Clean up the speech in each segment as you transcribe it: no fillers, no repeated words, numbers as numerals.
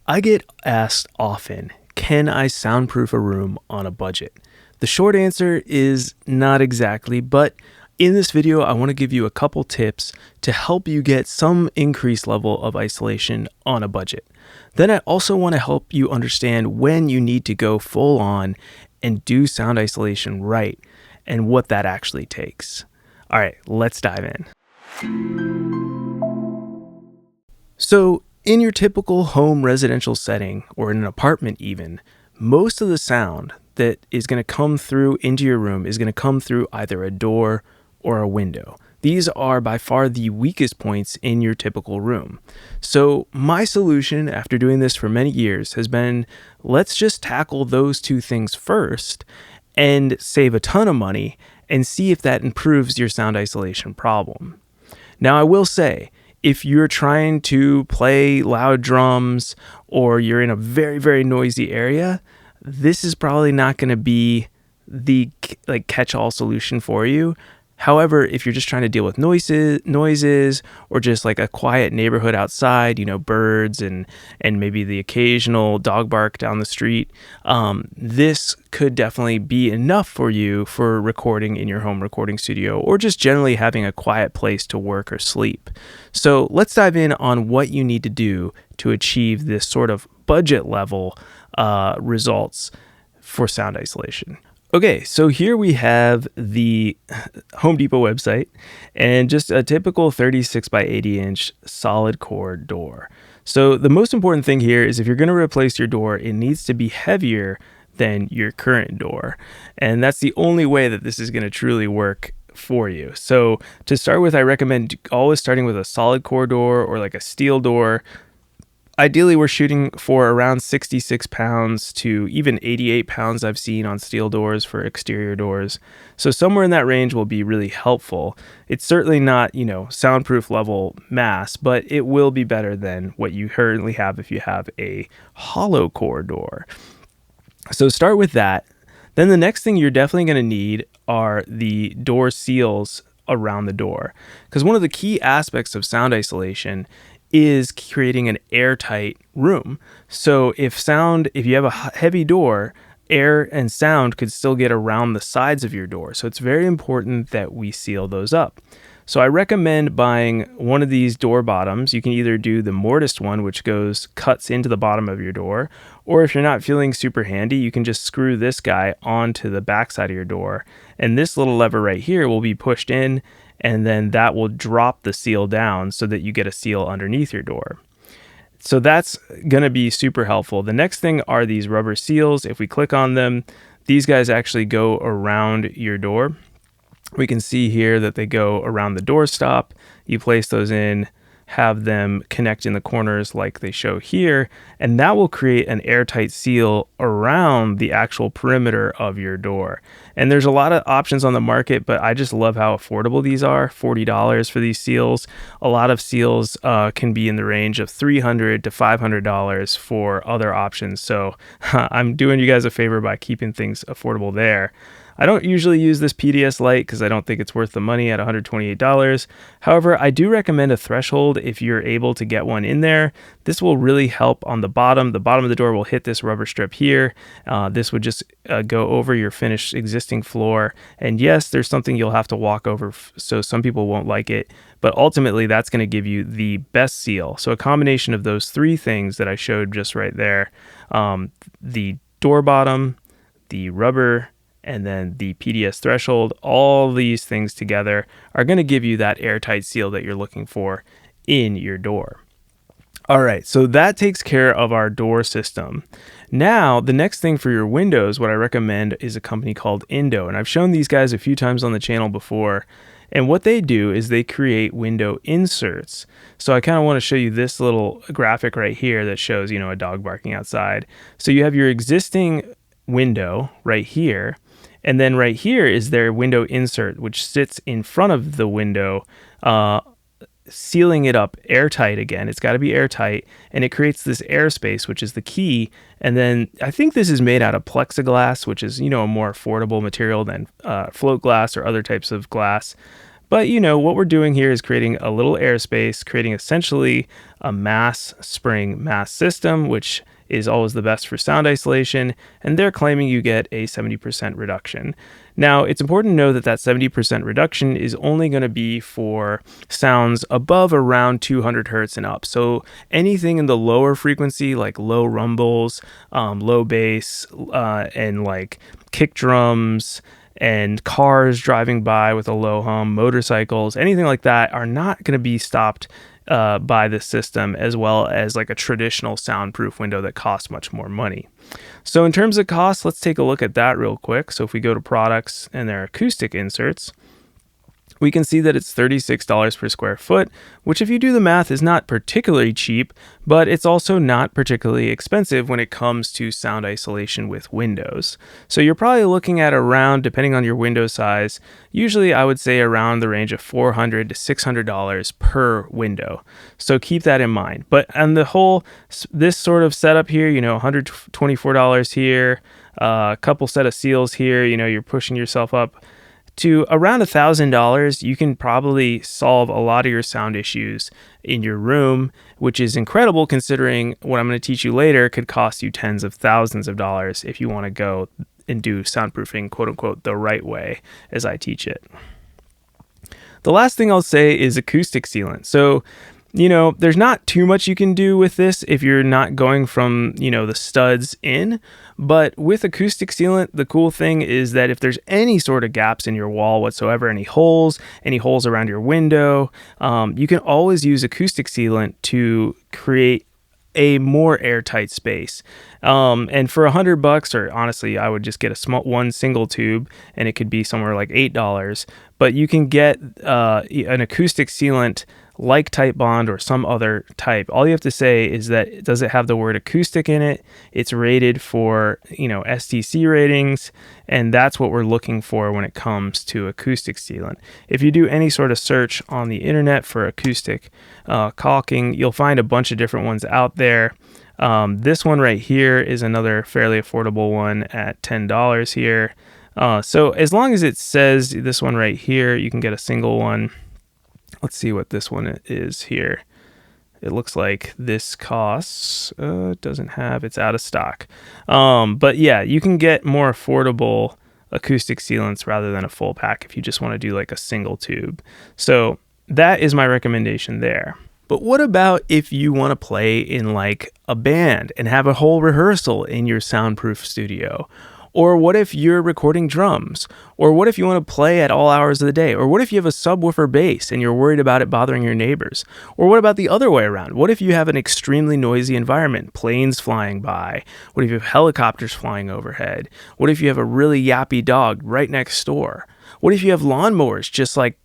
I get asked often, can I soundproof a room on a budget? The short answer is not exactly, but in this video, I want to give you a couple tips to help you get some increased level of isolation on a budget. Then I also want to help you understand when you need to go full on and do sound isolation right and what that actually takes. All right, let's dive in. So, in your typical home residential setting, or in an apartment even, most of the sound that is going to come through into your room is going to come through either a door or a window. These are by far the weakest points in your typical room. So my solution after doing this for many years has been, let's just tackle those two things first and save a ton of money and see if that improves your sound isolation problem. Now I will say, if you're trying to play loud drums or you're in a very, very noisy area, this is probably not going to be the catch-all solution for you. However, if you're just trying to deal with noises or just like a quiet neighborhood outside, birds and maybe the occasional dog bark down the street, this could definitely be enough for you for recording in your home recording studio or just generally having a quiet place to work or sleep. So let's dive in on what you need to do to achieve this sort of budget level results for sound isolation. Okay, so here we have the Home Depot website and just a typical 36 by 80 inch solid core door. So the most important thing here is if you're going to replace your door, it needs to be heavier than your current door. And that's the only way that this is going to truly work for you. So to start with, I recommend always starting with a solid core door or like a steel door. Ideally, we're shooting for around 66 pounds to even 88 pounds I've seen on steel doors for exterior doors. So somewhere in that range will be really helpful. It's certainly not, soundproof level mass, but it will be better than what you currently have if you have a hollow core door. So start with that. Then the next thing you're definitely going to need are the door seals around the door. Because one of the key aspects of sound isolation is creating an airtight room. So if you have a heavy door, air and sound could still get around the sides of your door. So it's very important that we seal those up. So I recommend buying one of these door bottoms. You can either do the mortised one, which cuts into the bottom of your door, or if you're not feeling super handy, you can just screw this guy onto the back side of your door. And this little lever right here will be pushed in, and then that will drop the seal down so that you get a seal underneath your door. So that's going to be super helpful. The next thing are these rubber seals. If we click on them, these guys actually go around your door. We can see here that they go around the doorstop. You place those in, have them connect in the corners like they show here, and that will create an airtight seal around the actual perimeter of your door. And there's a lot of options on the market, but I just love how affordable these are. $40 for these seals. A lot of seals can be in the range of $300 to $500 for other options. So I'm doing you guys a favor by keeping things affordable there. I don't usually use this PDS Lite because I don't think it's worth the money at $128. However, I do recommend a threshold if you're able to get one in there. This will really help on the bottom. The bottom of the door will hit this rubber strip here. This would just go over your finished existing floor. And yes, there's something you'll have to walk over, so some people won't like it. But ultimately, that's going to give you the best seal. So a combination of those three things that I showed just right there, the door bottom, the rubber, and then the PDS threshold, all these things together are going to give you that airtight seal that you're looking for in your door. All right, so that takes care of our door system. Now, the next thing for your windows, what I recommend is a company called Indo. And I've shown these guys a few times on the channel before. And what they do is they create window inserts. So I kind of want to show you this little graphic right here that shows, a dog barking outside. So you have your existing window right here. And then right here is their window insert, which sits in front of the window, sealing it up airtight again. It's got to be airtight, and it creates this airspace, which is the key. And then I think this is made out of plexiglass, which is, a more affordable material than float glass or other types of glass. But what we're doing here is creating a little airspace, creating essentially a mass spring mass system, which is always the best for sound isolation, and they're claiming you get a 70% reduction. Now, it's important to know that that 70% reduction is only going to be for sounds above around 200 hertz and up. So anything in the lower frequency, like low rumbles, low bass, and like kick drums, and cars driving by with a low hum, motorcycles, anything like that are not going to be stopped by this system, as well as like a traditional soundproof window that costs much more money. So in terms of cost, let's take a look at that real quick. So if we go to products and their acoustic inserts, we can see that it's $36 per square foot, which if you do the math is not particularly cheap, but it's also not particularly expensive when it comes to sound isolation with windows. So you're probably looking at around, depending on your window size, usually I would say around the range of $400 to $600 per window. So keep that in mind. But on the whole, this sort of setup here, $124 here, a couple set of seals here, you're pushing yourself up to around $1,000, you can probably solve a lot of your sound issues in your room, which is incredible considering what I'm going to teach you later could cost you tens of thousands of dollars if you want to go and do soundproofing, quote unquote, the right way as I teach it. The last thing I'll say is acoustic sealant. So, there's not too much you can do with this if you're not going from, the studs in. But with acoustic sealant, the cool thing is that if there's any sort of gaps in your wall whatsoever, any holes around your window, you can always use acoustic sealant to create a more airtight space. And for $100, or honestly, I would just get one single tube, and it could be somewhere like $8. But you can get an acoustic sealant like Type Bond or some other type. All you have to say is that does it have the word acoustic in it? It's rated for, STC ratings, and that's what we're looking for when it comes to acoustic sealant. If you do any sort of search on the internet for acoustic caulking, you'll find a bunch of different ones out there. This one right here is another fairly affordable one at $10 here. So as long as it says this one right here, you can get a single one. Let's see what this one is here. It looks like this costs, it's out of stock. But yeah, you can get more affordable acoustic sealants rather than a full pack if you just want to do like a single tube. So that is my recommendation there. But what about if you want to play in like a band and have a whole rehearsal in your soundproof studio? Or what if you're recording drums? Or what if you want to play at all hours of the day? Or what if you have a subwoofer bass and you're worried about it bothering your neighbors? Or what about the other way around? What if you have an extremely noisy environment, planes flying by? What if you have helicopters flying overhead? What if you have a really yappy dog right next door? What if you have lawnmowers just like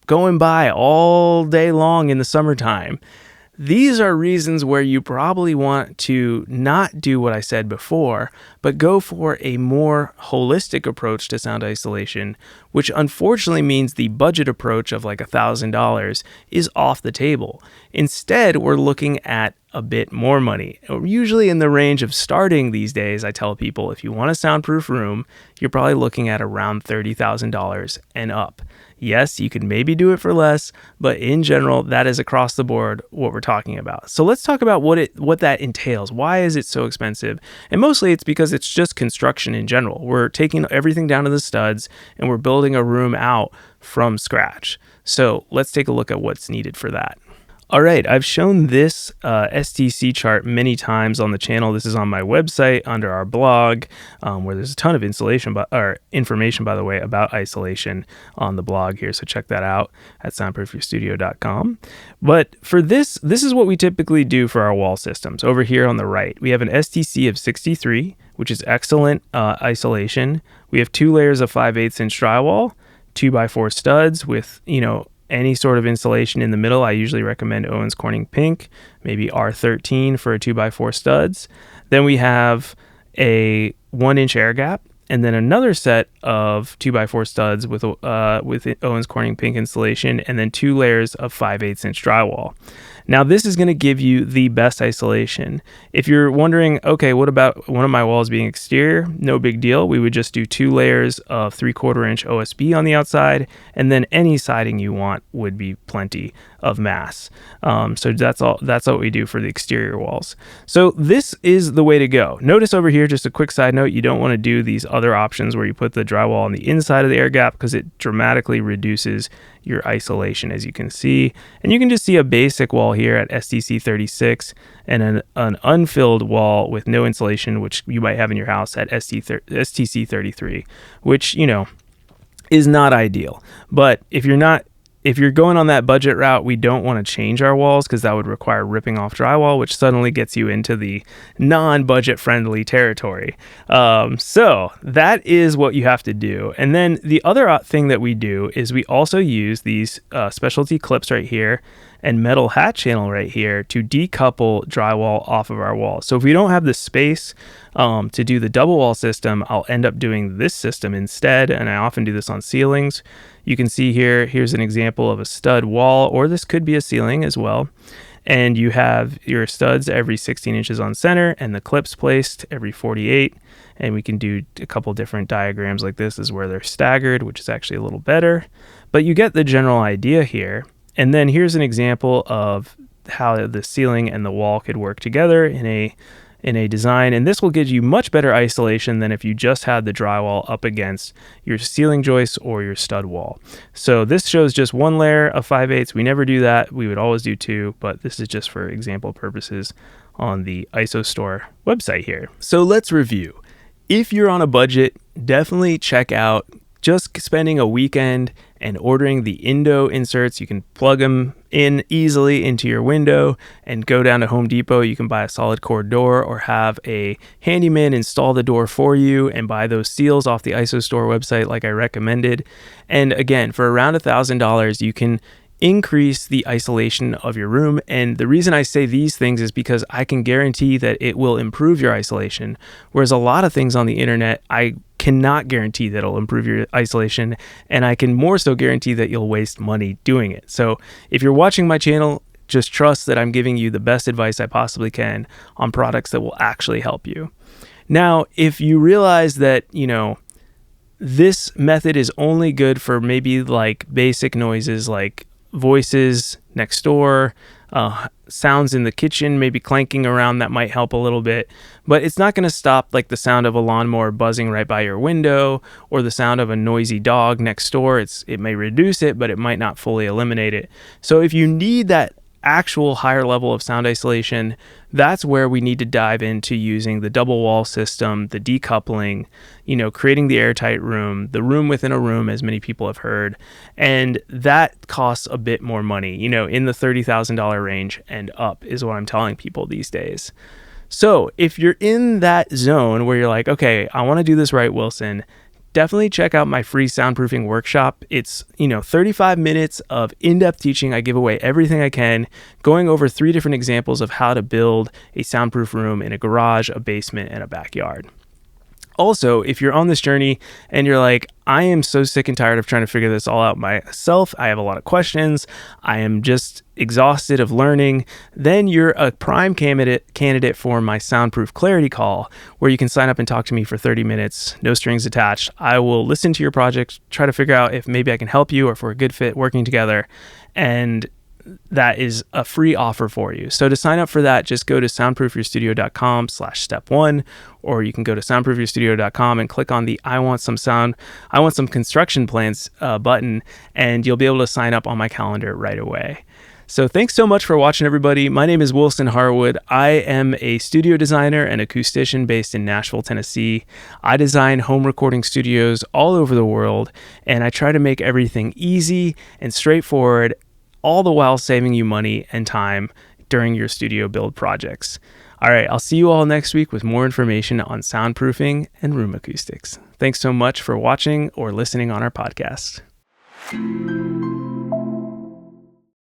going by all day long in the summertime? These are reasons where you probably want to not do what I said before, but go for a more holistic approach to sound isolation, which unfortunately means the budget approach of like $1,000 is off the table. Instead, we're looking at a bit more money. Usually in the range of starting these days, I tell people if you want a soundproof room, you're probably looking at around $30,000 and up. Yes, you could maybe do it for less, but in general, that is across the board what we're talking about. So let's talk about what that entails. Why is it so expensive? And mostly it's because it's just construction in general. We're taking everything down to the studs and we're building a room out from scratch. So let's take a look at what's needed for that. All right, I've shown this STC chart many times on the channel. This is on my website under our blog, where there's a ton of information, by the way, about isolation on the blog here. So check that out at soundproofyourstudio.com. But for this is what we typically do for our wall systems. Over here on the right, we have an STC of 63, which is excellent isolation. We have 2 layers of 5/8 inch drywall, 2x4 studs with, any sort of insulation in the middle. I usually recommend Owens Corning Pink, maybe R13 for a 2x4 studs. Then we have a 1-inch air gap, and then another set of 2x4 studs with Owens Corning Pink insulation, and then 2 layers of 5/8 inch drywall. Now, this is going to give you the best isolation. If you're wondering, okay, what about one of my walls being exterior? No big deal. We would just do 2 layers of 3/4 inch OSB on the outside, and then any siding you want would be plenty of mass. So that's all. That's what we do for the exterior walls. So this is the way to go. Notice over here, just a quick side note, you don't want to do these other options where you put the drywall on the inside of the air gap because it dramatically reduces your isolation, as you can see. And you can just see a basic wall here at STC 36 and an unfilled wall with no insulation, which you might have in your house at STC 33, which, is not ideal. But if you're going on that budget route, we don't want to change our walls because that would require ripping off drywall, which suddenly gets you into the non-budget friendly territory. So that is what you have to do. And then the other thing that we do is we also use these specialty clips right here and metal hat channel right here to decouple drywall off of our wall. So if we don't have the space to do the double wall system, I'll end up doing this system instead. And I often do this on ceilings. You can see here's an example of a stud wall, or this could be a ceiling as well. And you have your studs every 16 inches on center and the clips placed every 48. And we can do a couple different diagrams like this is where they're staggered, which is actually a little better. But you get the general idea here. And then here's an example of how the ceiling and the wall could work together in a design, and this will give you much better isolation than if you just had the drywall up against your ceiling joists or your stud wall. So this shows just 1 layer of 5/8. We never do that. We would always do 2, but this is just for example purposes on the IsoStore website here. So let's review. If you're on a budget, definitely check out just spending a weekend and ordering the Indo inserts. You can plug them in easily into your window and go down to Home Depot. You can buy a solid core door or have a handyman install the door for you and buy those seals off the IsoStore website like I recommended. And again, for around $1,000, you can increase the isolation of your room. And the reason I say these things is because I can guarantee that it will improve your isolation. Whereas a lot of things on the internet, I cannot guarantee that it'll improve your isolation. And I can more so guarantee that you'll waste money doing it. So if you're watching my channel, just trust that I'm giving you the best advice I possibly can on products that will actually help you. Now, if you realize that, this method is only good for maybe like basic noises like voices next door, sounds in the kitchen, maybe clanking around, that might help a little bit, but it's not going to stop like the sound of a lawnmower buzzing right by your window or the sound of a noisy dog next door. It may reduce it, but it might not fully eliminate it. So if you need that actual higher level of sound isolation, that's where we need to dive into using the double wall system, the decoupling, creating the airtight room, the room within a room, as many people have heard. And that costs a bit more money, in the $30,000 range and up is what I'm telling people these days. So if you're in that zone where you're like, okay, I want to do this right, Wilson, definitely check out my free soundproofing workshop. It's, 35 minutes of in-depth teaching. I give away everything I can, going over 3 different examples of how to build a soundproof room in a garage, a basement, and a backyard. Also, if you're on this journey and you're like, I am so sick and tired of trying to figure this all out myself, I have a lot of questions, I am just exhausted of learning, then you're a prime candidate for my Soundproof Clarity Call, where you can sign up and talk to me for 30 minutes, no strings attached. I will listen to your project, try to figure out if maybe I can help you or if we're a good fit working together, and that is a free offer for you. So to sign up for that, just go to soundproofyourstudio.com/step1, or you can go to soundproofyourstudio.com and click on the I want some construction plans button, and you'll be able to sign up on my calendar right away. So thanks so much for watching, everybody. My name is Wilson Harwood. I am a studio designer and acoustician based in Nashville, Tennessee. I design home recording studios all over the world, and I try to make everything easy and straightforward, all the while saving you money and time during your studio build projects. All right, I'll see you all next week with more information on soundproofing and room acoustics. Thanks so much for watching or listening on our podcast.